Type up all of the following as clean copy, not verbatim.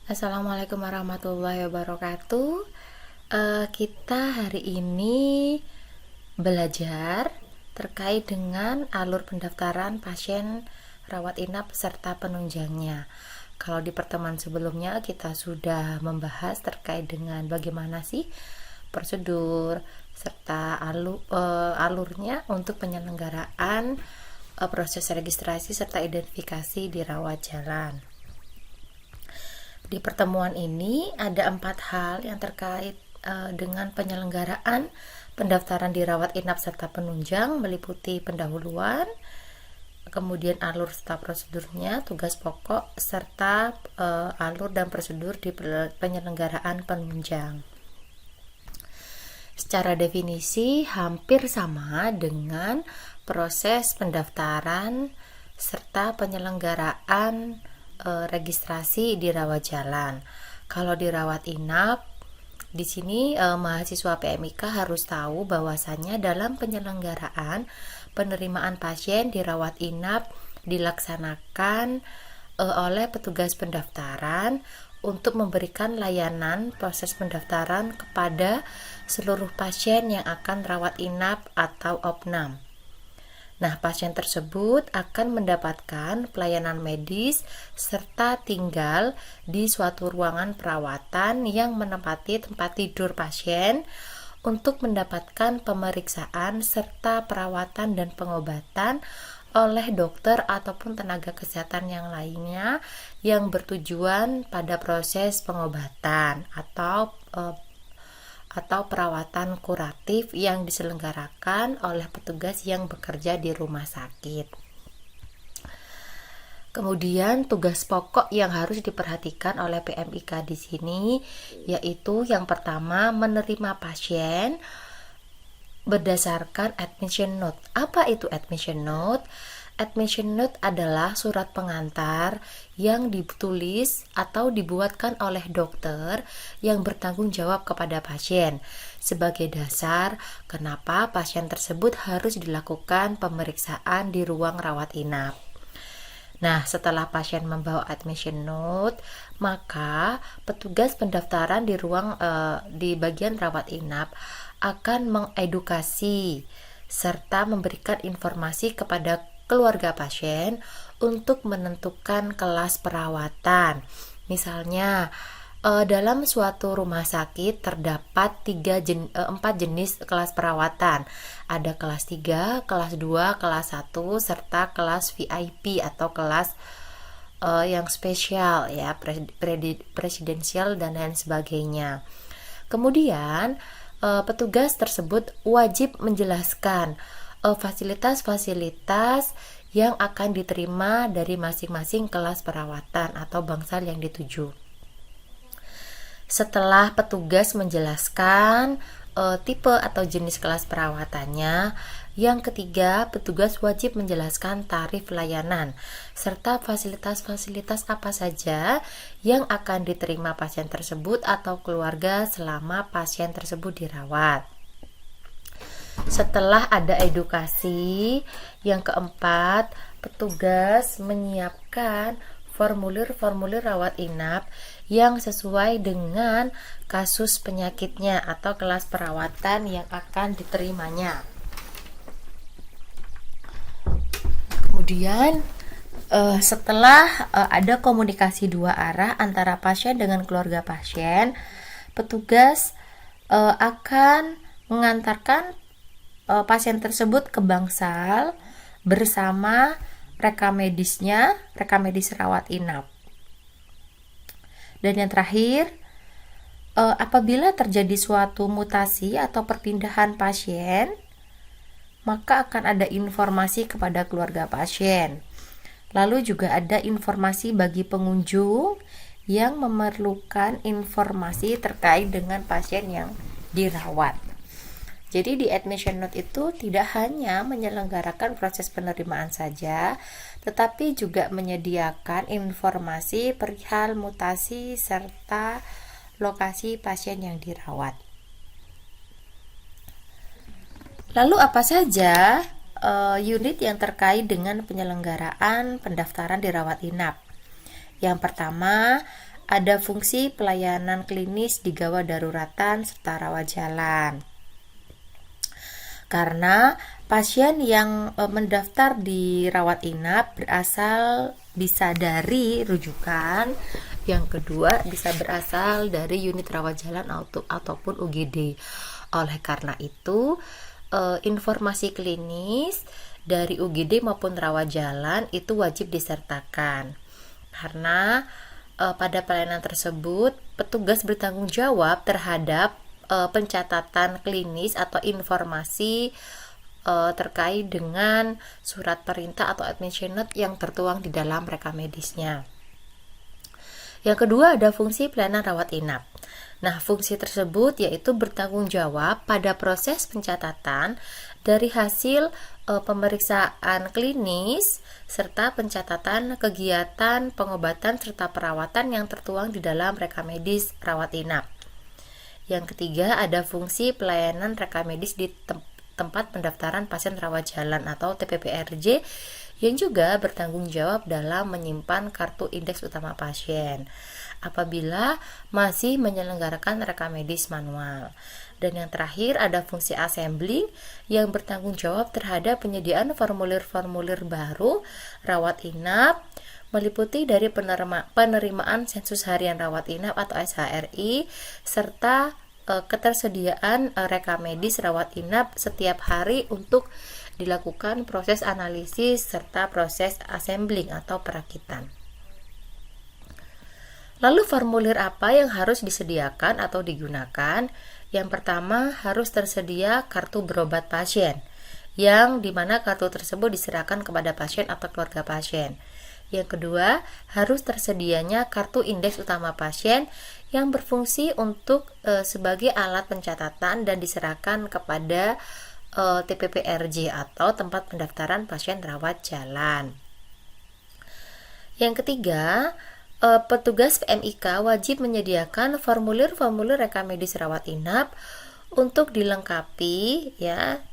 Assalamualaikum warahmatullahi wabarakatuh. Kita hari ini belajar terkait dengan alur pendaftaran pasien rawat inap serta penunjangnya. Kalau di pertemuan sebelumnya kita sudah membahas terkait dengan bagaimana sih prosedur serta alurnya untuk penyelenggaraan proses registrasi serta identifikasi di rawat jalan. Di pertemuan ini ada 4 hal yang terkait dengan penyelenggaraan pendaftaran di rawat inap serta penunjang, meliputi pendahuluan, kemudian alur serta prosedurnya, tugas pokok, serta alur dan prosedur di penyelenggaraan penunjang. Secara definisi hampir sama dengan proses pendaftaran serta penyelenggaraan registrasi di rawat jalan. Kalau di rawat inap, di sini mahasiswa PMIK harus tahu bahwasannya dalam penyelenggaraan penerimaan pasien di rawat inap dilaksanakan oleh petugas pendaftaran untuk memberikan layanan proses pendaftaran kepada seluruh pasien yang akan rawat inap atau opnam. Nah, pasien tersebut akan mendapatkan pelayanan medis serta tinggal di suatu ruangan perawatan yang menempati tempat tidur pasien untuk mendapatkan pemeriksaan serta perawatan dan pengobatan oleh dokter ataupun tenaga kesehatan yang lainnya yang bertujuan pada proses pengobatan atau perawatan kuratif yang diselenggarakan oleh petugas yang bekerja di rumah sakit. Kemudian tugas pokok yang harus diperhatikan oleh PMIK di sini yaitu yang pertama menerima pasien berdasarkan admission note. Apa itu admission note? Admission note adalah surat pengantar yang ditulis atau dibuatkan oleh dokter yang bertanggung jawab kepada pasien sebagai dasar kenapa pasien tersebut harus dilakukan pemeriksaan di ruang rawat inap. Nah, setelah pasien membawa admission note, maka petugas pendaftaran di bagian rawat inap akan mengedukasi serta memberikan informasi kepada keluarga pasien untuk menentukan kelas perawatan. Misalnya, dalam suatu rumah sakit terdapat 4 jenis kelas perawatan. Ada kelas 3, kelas 2, kelas 1, serta kelas VIP atau kelas yang spesial ya, presidensial dan lain sebagainya. Kemudian, petugas tersebut wajib menjelaskan fasilitas-fasilitas yang akan diterima dari masing-masing kelas perawatan atau bangsal yang dituju. Setelah petugas menjelaskan tipe atau jenis kelas perawatannya, yang ketiga, petugas wajib menjelaskan tarif layanan serta fasilitas-fasilitas apa saja yang akan diterima pasien tersebut atau keluarga selama pasien tersebut dirawat. Setelah ada edukasi, yang keempat, petugas menyiapkan formulir-formulir rawat inap yang sesuai dengan kasus penyakitnya atau kelas perawatan yang akan diterimanya. Kemudian setelah ada komunikasi 2 arah antara pasien dengan keluarga pasien, petugas akan mengantarkan pasien tersebut ke bangsal bersama rekam medis rawat inap. Dan yang terakhir, apabila terjadi suatu mutasi atau perpindahan pasien, maka akan ada informasi kepada keluarga pasien. Lalu juga ada informasi bagi pengunjung yang memerlukan informasi terkait dengan pasien yang dirawat. Jadi di admission note itu tidak hanya menyelenggarakan proses penerimaan saja, tetapi juga menyediakan informasi perihal mutasi serta lokasi pasien yang dirawat. Lalu apa saja unit yang terkait dengan penyelenggaraan pendaftaran di rawat inap? Yang pertama ada fungsi pelayanan klinis di gawat daruratan serta rawat jalan. Karena pasien yang mendaftar di rawat inap berasal bisa dari rujukan, yang kedua bisa berasal dari unit rawat jalan ataupun UGD. Oleh karena itu, informasi klinis dari UGD maupun rawat jalan itu wajib disertakan. Karena pada pelayanan tersebut petugas bertanggung jawab terhadap pencatatan klinis atau informasi terkait dengan surat perintah atau admission note yang tertuang di dalam rekam medisnya. Yang kedua ada fungsi pelayanan rawat inap. Nah, fungsi tersebut yaitu bertanggung jawab pada proses pencatatan dari hasil pemeriksaan klinis serta pencatatan kegiatan pengobatan serta perawatan yang tertuang di dalam rekam medis rawat inap. Yang ketiga ada fungsi pelayanan rekam medis di tempat pendaftaran pasien rawat jalan atau TPPRJ yang juga bertanggung jawab dalam menyimpan kartu indeks utama pasien apabila masih menyelenggarakan rekam medis manual. Dan yang terakhir ada fungsi assembling yang bertanggung jawab terhadap penyediaan formulir-formulir baru rawat inap meliputi dari penerimaan sensus harian rawat inap atau SHRI serta ketersediaan rekam medis rawat inap setiap hari untuk dilakukan proses analisis serta proses assembling atau perakitan. Lalu formulir apa yang harus disediakan atau digunakan? Yang pertama harus tersedia kartu berobat pasien, yang dimana kartu tersebut diserahkan kepada pasien atau keluarga pasien. Yang kedua, harus tersedianya kartu indeks utama pasien yang berfungsi untuk sebagai alat pencatatan dan diserahkan kepada TPPRJ atau tempat pendaftaran pasien rawat jalan. Yang ketiga, petugas PMIK wajib menyediakan formulir-formulir rekam medis rawat inap untuk dilengkapi ya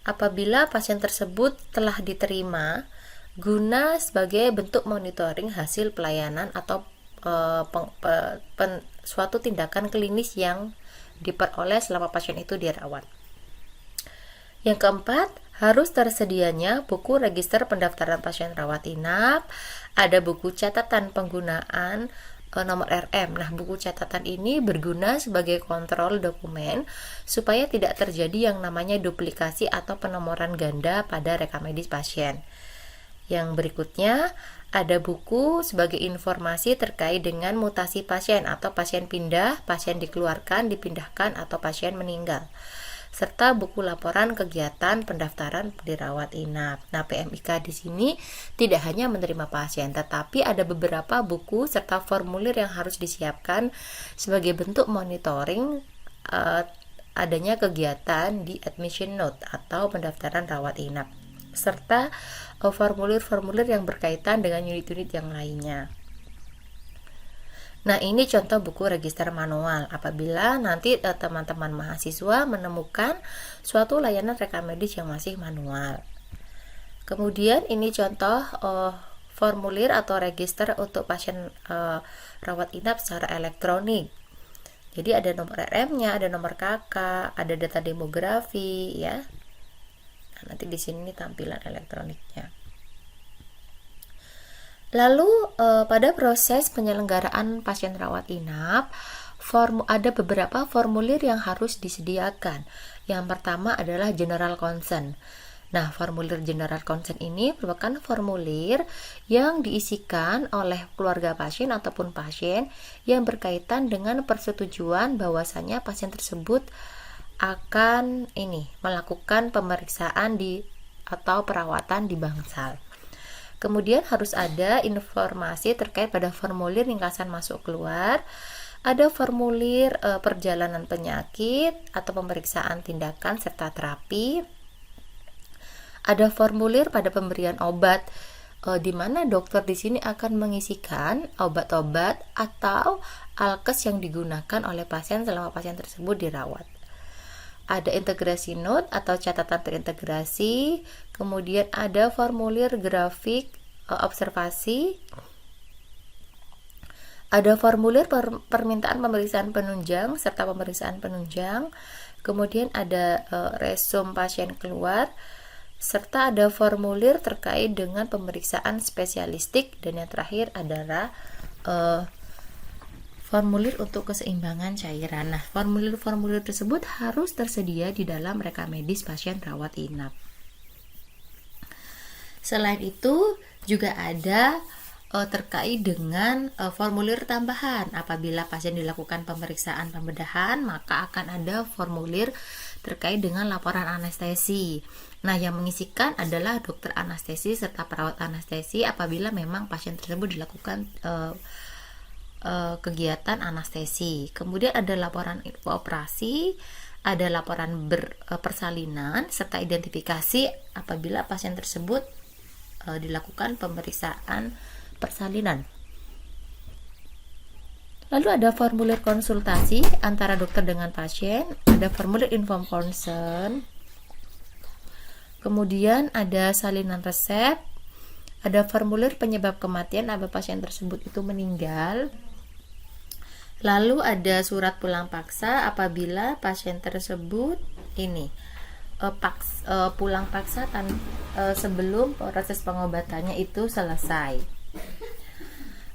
apabila pasien tersebut telah diterima guna sebagai bentuk monitoring hasil pelayanan atau suatu tindakan klinis yang diperoleh selama pasien itu dirawat. Yang keempat, harus tersedianya buku register pendaftaran pasien rawat inap, ada buku catatan penggunaan nomor RM. Nah, buku catatan ini berguna sebagai kontrol dokumen supaya tidak terjadi yang namanya duplikasi atau penomoran ganda pada rekam medis pasien. Yang berikutnya, ada buku sebagai informasi terkait dengan mutasi pasien atau pasien pindah, pasien dikeluarkan, dipindahkan, atau pasien meninggal. Serta buku laporan kegiatan pendaftaran dirawat inap. Nah, PMIK di sini tidak hanya menerima pasien, tetapi ada beberapa buku serta formulir yang harus disiapkan sebagai bentuk monitoring adanya kegiatan di admission note atau pendaftaran rawat inap, serta formulir-formulir yang berkaitan dengan unit-unit yang lainnya. Nah, ini contoh buku register manual apabila nanti teman-teman mahasiswa menemukan suatu layanan rekam medis yang masih manual. Kemudian ini contoh formulir atau register untuk pasien rawat inap secara elektronik. Jadi ada nomor RM-nya, ada nomor KK, ada data demografi ya. Nah, nanti di sini tampilan elektroniknya. Lalu pada proses penyelenggaraan pasien rawat inap, ada beberapa formulir yang harus disediakan. Yang pertama adalah general consent. Nah, formulir general consent ini merupakan formulir yang diisikan oleh keluarga pasien ataupun pasien yang berkaitan dengan persetujuan bahwasanya pasien tersebut akan melakukan pemeriksaan atau perawatan di bangsal. Kemudian harus ada informasi terkait pada formulir ringkasan masuk keluar, ada formulir perjalanan penyakit atau pemeriksaan tindakan serta terapi, ada formulir pada pemberian obat, di mana dokter di sini akan mengisikan obat-obat atau alkes yang digunakan oleh pasien selama pasien tersebut dirawat. Ada integrasi note atau catatan terintegrasi, kemudian ada formulir grafik observasi, Ada formulir permintaan pemeriksaan penunjang serta pemeriksaan penunjang. Kemudian ada resume pasien keluar, serta ada formulir terkait dengan pemeriksaan spesialistik, dan yang terakhir adalah formulir untuk keseimbangan cairan. Nah, formulir-formulir tersebut harus tersedia di dalam rekam medis pasien rawat inap. Selain itu, juga ada terkait dengan formulir tambahan. Apabila pasien dilakukan pemeriksaan pembedahan, maka akan ada formulir terkait dengan laporan anestesi. Nah, yang mengisikan adalah dokter anestesi serta perawat anestesi apabila memang pasien tersebut dilakukan kegiatan anestesi. Kemudian ada laporan operasi, ada laporan persalinan, serta identifikasi apabila pasien tersebut dilakukan pemeriksaan persalinan. Lalu ada formulir konsultasi antara dokter dengan pasien, ada formulir inform consent, kemudian ada salinan resep, ada formulir penyebab kematian apabila pasien tersebut itu meninggal. Lalu ada surat pulang paksa apabila pasien tersebut pulang paksa sebelum proses pengobatannya itu selesai.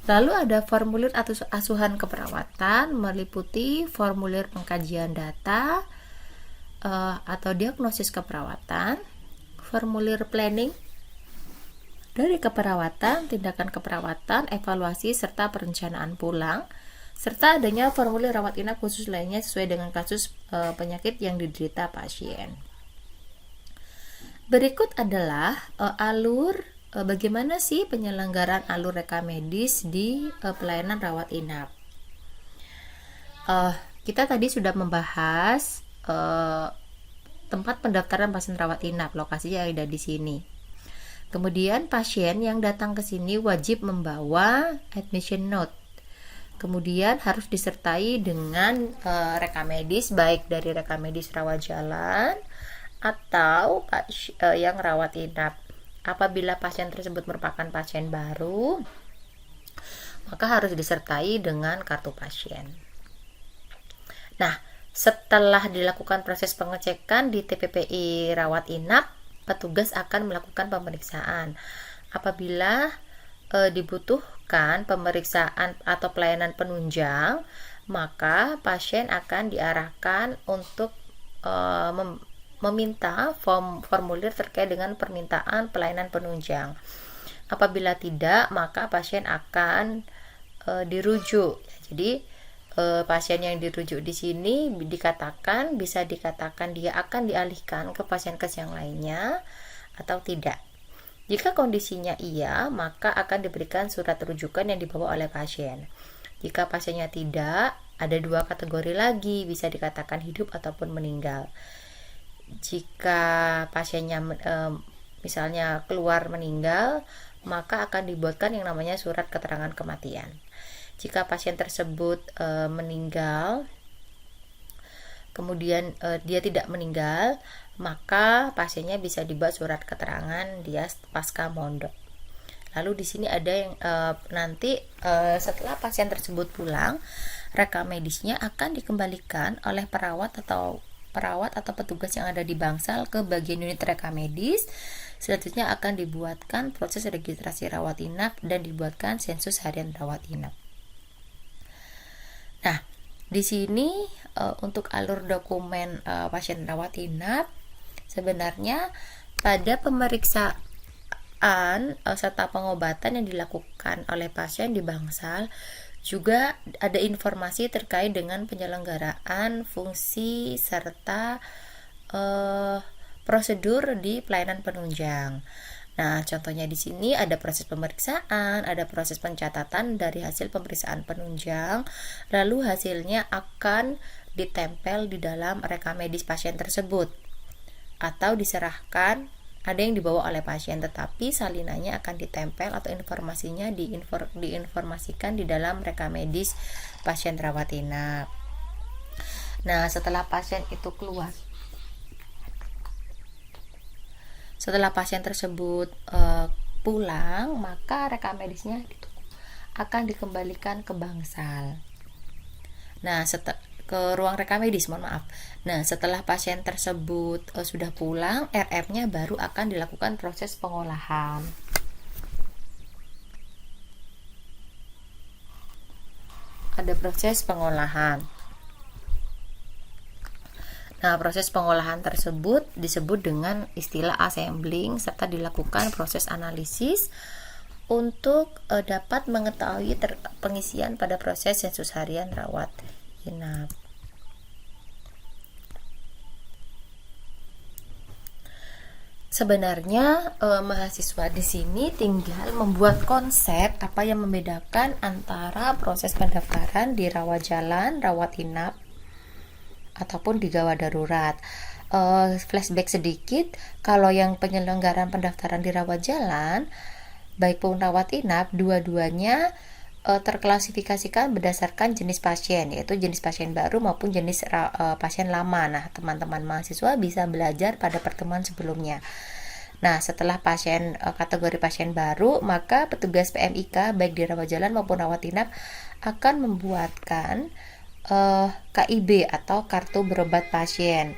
Lalu ada formulir asuhan keperawatan meliputi formulir pengkajian data atau diagnosis keperawatan, formulir planning dari keperawatan, tindakan keperawatan, evaluasi serta perencanaan pulang, serta adanya formulir rawat inap khusus lainnya sesuai dengan kasus penyakit yang diderita pasien. Berikut adalah alur bagaimana sih penyelenggaraan alur rekam medis di pelayanan rawat inap. Kita tadi sudah membahas tempat pendaftaran pasien rawat inap, lokasinya ada di sini. Kemudian pasien yang datang ke sini wajib membawa admission note. Kemudian harus disertai dengan rekam medis, baik dari rekam medis rawat jalan atau yang rawat inap. Apabila pasien tersebut merupakan pasien baru, maka harus disertai dengan kartu pasien. Nah, setelah dilakukan proses pengecekan di TPPI rawat inap, petugas akan melakukan pemeriksaan. Apabila dibutuhkan pemeriksaan atau pelayanan penunjang, maka pasien akan diarahkan untuk meminta formulir terkait dengan permintaan pelayanan penunjang. Apabila tidak, maka pasien akan dirujuk. Jadi pasien yang dirujuk di sini bisa dikatakan dia akan dialihkan ke pasienkes yang lainnya atau tidak. Jika kondisinya iya, maka akan diberikan surat rujukan yang dibawa oleh pasien. Jika pasiennya tidak, ada dua kategori lagi, bisa dikatakan hidup ataupun meninggal. Jika pasiennya misalnya keluar meninggal, maka akan dibuatkan yang namanya surat keterangan kematian. Jika pasien tersebut meninggal, kemudian dia tidak meninggal, maka pasiennya bisa dibuat surat keterangan dia pasca mondok. Lalu di sini ada yang nanti setelah pasien tersebut pulang, rekam medisnya akan dikembalikan oleh perawat atau petugas yang ada di bangsal ke bagian unit rekam medis. Selanjutnya akan dibuatkan proses registrasi rawat inap dan dibuatkan sensus harian rawat inap. Nah, di sini untuk alur dokumen pasien rawat inap, sebenarnya pada pemeriksaan serta pengobatan yang dilakukan oleh pasien di bangsal juga ada informasi terkait dengan penyelenggaraan fungsi serta prosedur di pelayanan penunjang. Nah, contohnya di sini ada proses pemeriksaan, ada proses pencatatan dari hasil pemeriksaan penunjang, lalu hasilnya akan ditempel di dalam rekam medis pasien tersebut atau diserahkan. Ada yang dibawa oleh pasien, tetapi salinannya akan ditempel atau informasinya diinformasikan di dalam rekam medis pasien rawat inap. Nah, setelah pasien tersebut pulang, maka rekam medisnya ditunggu. akan dikembalikan ke bangsal. Nah, ke ruang rekamedis, mohon maaf. Nah, setelah pasien tersebut sudah pulang, RM-nya baru akan dilakukan proses pengolahan. Ada proses pengolahan. Nah, proses pengolahan tersebut disebut dengan istilah assembling serta dilakukan proses analisis untuk dapat mengetahui pengisian pada proses sensus harian rawat inap. Sebenarnya mahasiswa di sini tinggal membuat konsep apa yang membedakan antara proses pendaftaran di rawat jalan, rawat inap, ataupun di gawat darurat. Flashback sedikit, kalau yang penyelenggaraan pendaftaran di rawat jalan, baik pun rawat inap, dua-duanya terklasifikasikan berdasarkan jenis pasien, yaitu jenis pasien baru maupun jenis pasien lama. Nah, teman-teman mahasiswa bisa belajar pada pertemuan sebelumnya. Nah, setelah kategori pasien baru, maka petugas PMIK baik di rawat jalan maupun rawat inap akan membuatkan KIB atau kartu berobat pasien,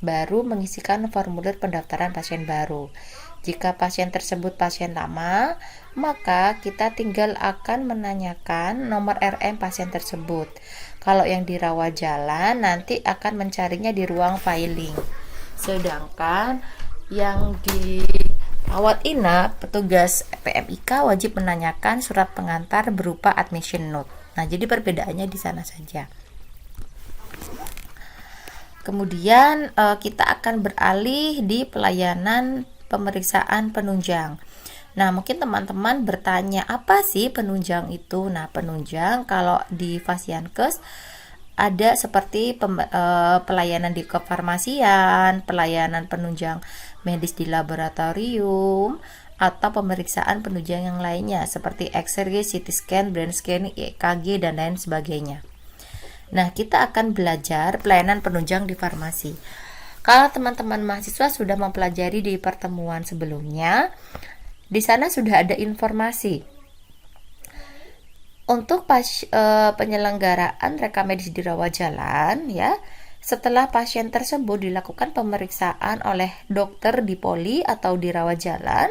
baru mengisikan formulir pendaftaran pasien baru. Jika pasien tersebut pasien lama, maka kita tinggal akan menanyakan nomor RM pasien tersebut. Kalau yang dirawat jalan nanti akan mencarinya di ruang filing. Sedangkan yang di rawat inap, petugas PMIK wajib menanyakan surat pengantar berupa admission note. Nah, jadi perbedaannya di sana saja. Kemudian kita akan beralih di pelayanan pemeriksaan penunjang. Nah, mungkin teman-teman bertanya, apa sih penunjang itu? Nah, penunjang kalau di Fasiankes ada seperti pelayanan di kefarmasian, pelayanan penunjang medis di laboratorium, atau pemeriksaan penunjang yang lainnya seperti X-ray, CT scan, brain scan, EKG, dan lain sebagainya. Nah, kita akan belajar pelayanan penunjang di farmasi. Kalau teman-teman mahasiswa sudah mempelajari di pertemuan sebelumnya, di sana sudah ada informasi untuk penyelenggaraan rekam medis di rawat jalan, ya. Setelah pasien tersebut dilakukan pemeriksaan oleh dokter di poli atau di rawat jalan,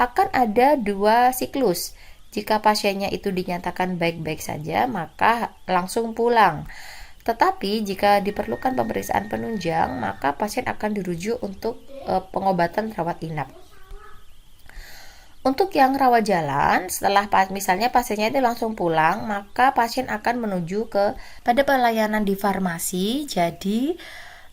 akan ada 2 siklus. Jika pasiennya itu dinyatakan baik-baik saja, maka langsung pulang. Tetapi jika diperlukan pemeriksaan penunjang, maka pasien akan dirujuk untuk pengobatan rawat inap. Untuk yang rawat jalan, setelah misalnya pasiennya itu langsung pulang, maka pasien akan menuju pada pelayanan di farmasi. Jadi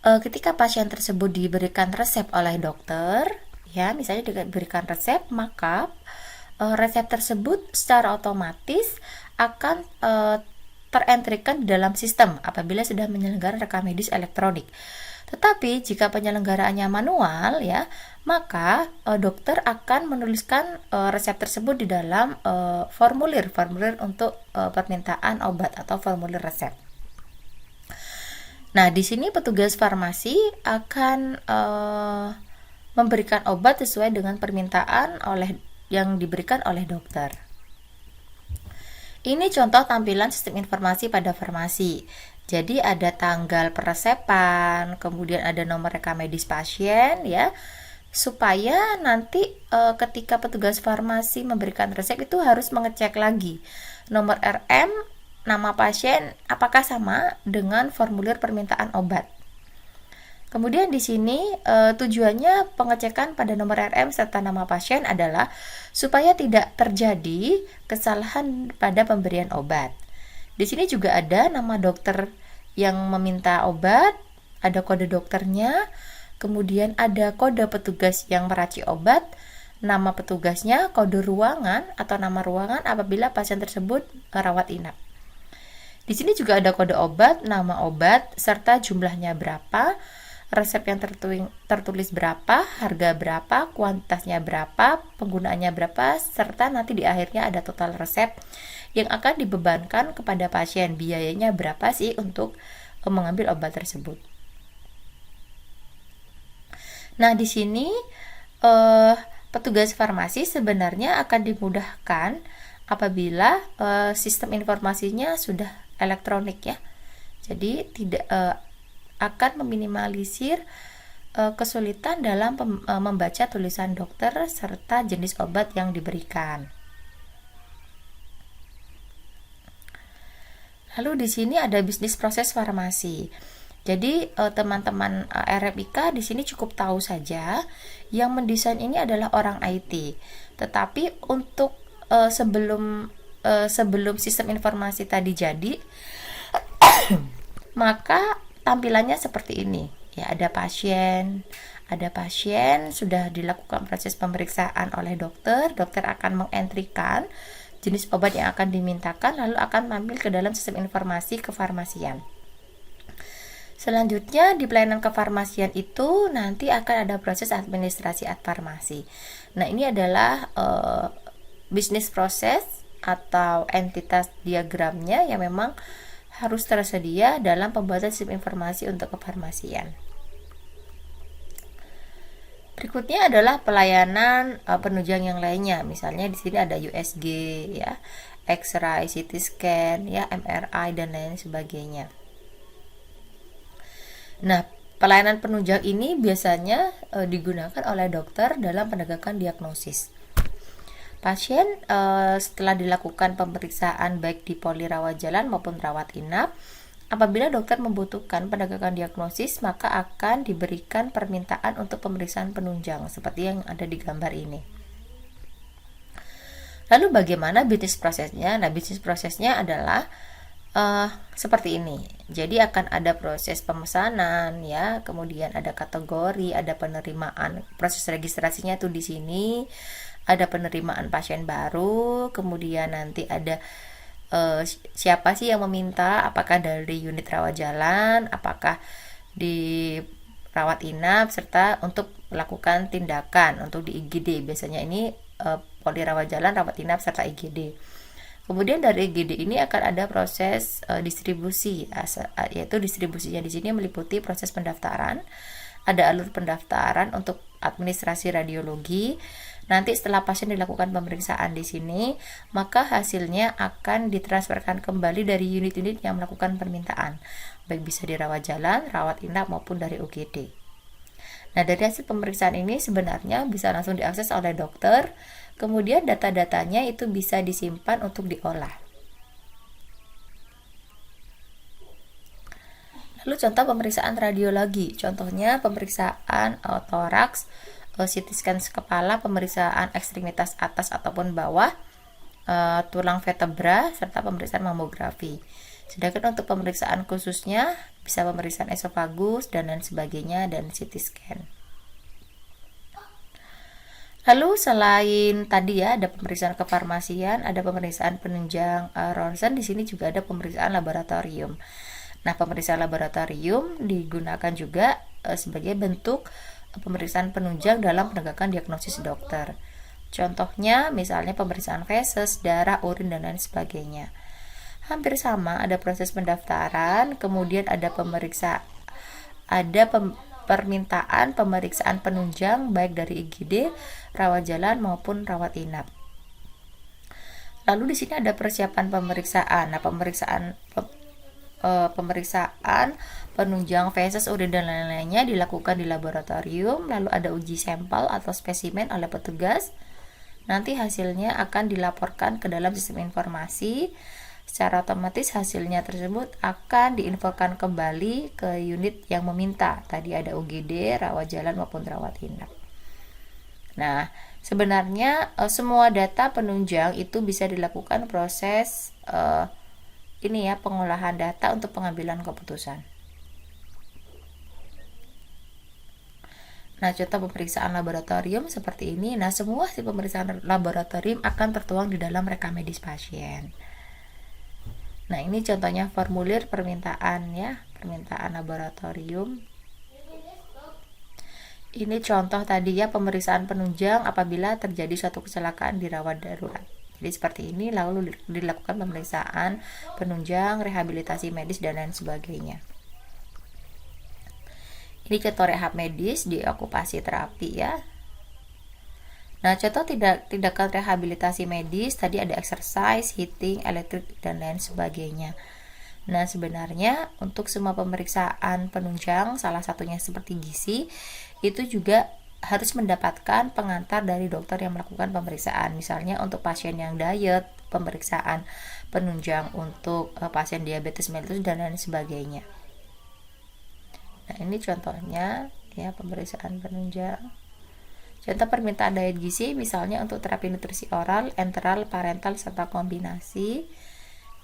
ketika pasien tersebut diberikan resep oleh dokter, ya misalnya diberikan resep, maka resep tersebut secara otomatis akan terentrikan di dalam sistem apabila sudah menyelenggarakan rekam medis elektronik. Tetapi jika penyelenggaraannya manual, ya, maka dokter akan menuliskan resep tersebut di dalam formulir untuk permintaan obat atau formulir resep. Nah, di sini petugas farmasi akan memberikan obat sesuai dengan permintaan yang diberikan oleh dokter. Ini contoh tampilan sistem informasi pada farmasi. Jadi ada tanggal peresepan, kemudian ada nomor rekam medis pasien, ya, supaya nanti ketika petugas farmasi memberikan resep itu harus mengecek lagi nomor RM, nama pasien apakah sama dengan formulir permintaan obat. Kemudian di sini tujuannya pengecekan pada nomor RM serta nama pasien adalah supaya tidak terjadi kesalahan pada pemberian obat. Di sini juga ada nama dokter yang meminta obat, ada kode dokternya, kemudian ada kode petugas yang meracik obat, nama petugasnya, kode ruangan atau nama ruangan apabila pasien tersebut rawat inap. Di sini juga ada kode obat, nama obat, serta jumlahnya berapa, resep yang tertulis berapa, harga berapa, kuantitasnya berapa, penggunaannya berapa, serta nanti di akhirnya ada total resep yang akan dibebankan kepada pasien. Biayanya berapa sih untuk mengambil obat tersebut. Nah, di sini petugas farmasi sebenarnya akan dimudahkan apabila sistem informasinya sudah elektronik ya. Jadi tidak akan meminimalisir kesulitan dalam membaca tulisan dokter serta jenis obat yang diberikan. Lalu di sini ada bisnis proses farmasi. Jadi teman-teman RFIK di sini cukup tahu saja yang mendesain ini adalah orang IT. Tetapi untuk sebelum sistem informasi tadi jadi, maka tampilannya seperti ini. Ya, ada pasien sudah dilakukan proses pemeriksaan oleh dokter. Dokter akan mengentrikan jenis obat yang akan dimintakan, lalu akan tampil ke dalam sistem informasi kefarmasian. Selanjutnya di pelayanan kefarmasian itu nanti akan ada proses administrasi farmasi. Nah, ini adalah bisnis proses atau entitas diagramnya yang memang harus tersedia dalam pembuatan sistem informasi untuk kefarmasian. Berikutnya adalah pelayanan penunjang yang lainnya. Misalnya di sini ada USG ya, X-ray, CT scan, ya, MRI dan lain sebagainya. Nah, pelayanan penunjang ini biasanya digunakan oleh dokter dalam penegakan diagnosis. Pasien setelah dilakukan pemeriksaan baik di poli rawat jalan maupun rawat inap, apabila dokter membutuhkan penegakan diagnosis, maka akan diberikan permintaan untuk pemeriksaan penunjang seperti yang ada di gambar ini. Lalu bagaimana bisnis prosesnya? Nah, bisnis prosesnya adalah seperti ini. Jadi akan ada proses pemesanan ya, kemudian ada kategori, ada penerimaan. Proses registrasinya tuh di sini. Ada penerimaan pasien baru, kemudian nanti ada siapa sih yang meminta, apakah dari unit rawat jalan, apakah di rawat inap, serta untuk melakukan tindakan untuk di IGD. Biasanya ini poli rawat jalan, rawat inap, serta IGD. Kemudian dari IGD ini akan ada proses distribusi, yaitu distribusinya di sini meliputi proses pendaftaran. Ada alur pendaftaran untuk administrasi radiologi. Nanti setelah pasien dilakukan pemeriksaan di sini, maka hasilnya akan ditransferkan kembali dari unit-unit yang melakukan permintaan, baik bisa di rawat jalan, rawat inap maupun dari UGD. Nah, dari hasil pemeriksaan ini sebenarnya bisa langsung diakses oleh dokter. Kemudian data-datanya itu bisa disimpan untuk diolah. Lalu contoh pemeriksaan radiologi, contohnya pemeriksaan toraks, CT scan kepala, pemeriksaan ekstremitas atas ataupun bawah, tulang vertebra, serta pemeriksaan mamografi. Sedangkan untuk pemeriksaan khususnya bisa pemeriksaan esofagus dan lain sebagainya dan CT scan. Lalu selain tadi ya ada pemeriksaan kefarmasian, ada pemeriksaan penunjang ronsen, di sini juga ada pemeriksaan laboratorium. Nah, pemeriksaan laboratorium digunakan juga sebagai bentuk pemeriksaan penunjang dalam penegakan diagnosis dokter. Contohnya misalnya pemeriksaan feses, darah, urin dan lain sebagainya. Hampir sama, ada proses pendaftaran, kemudian ada permintaan pemeriksaan penunjang baik dari IGD, rawat jalan maupun rawat inap. Lalu di sini ada persiapan pemeriksaan. Nah, pemeriksaan penunjang feses, urin dan lain-lainnya dilakukan di laboratorium. Lalu ada uji sampel atau spesimen oleh petugas. Nanti hasilnya akan dilaporkan ke dalam sistem informasi. Secara otomatis hasilnya tersebut akan diinfokan kembali ke unit yang meminta. Tadi ada UGD, rawat jalan maupun rawat inap. Nah, sebenarnya semua data penunjang itu bisa dilakukan proses pengolahan data untuk pengambilan keputusan. Nah, contoh pemeriksaan laboratorium seperti ini. Nah, semua hasil pemeriksaan laboratorium akan tertuang di dalam rekam medis pasien. Nah, ini contohnya formulir permintaan ya, permintaan laboratorium. Ini contoh tadi ya pemeriksaan penunjang apabila terjadi suatu kecelakaan di rawat darurat. Jadi seperti ini, lalu dilakukan pemeriksaan penunjang, rehabilitasi medis dan lain sebagainya. Ini contoh rehab medis di okupasi terapi ya. Nah, contoh tindakan rehabilitasi medis tadi ada exercise, heating, elektrik, dan lain sebagainya. Nah, sebenarnya untuk semua pemeriksaan penunjang, salah satunya seperti gizi, itu juga harus mendapatkan pengantar dari dokter yang melakukan pemeriksaan. Misalnya untuk pasien yang diet, pemeriksaan penunjang untuk pasien diabetes mellitus dan lain sebagainya. Nah, ini contohnya ya pemeriksaan penunjang. Contoh permintaan diet gizi misalnya untuk terapi nutrisi oral, enteral, parental, serta kombinasi.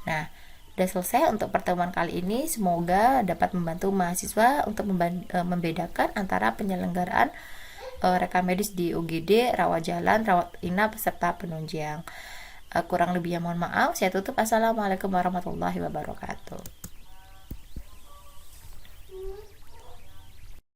Nah, udah selesai untuk pertemuan kali ini. Semoga dapat membantu mahasiswa untuk membedakan antara penyelenggaraan rekam medis di UGD, rawat jalan, rawat inap, serta penunjang. Kurang lebihnya mohon maaf. Saya tutup. Assalamualaikum warahmatullahi wabarakatuh.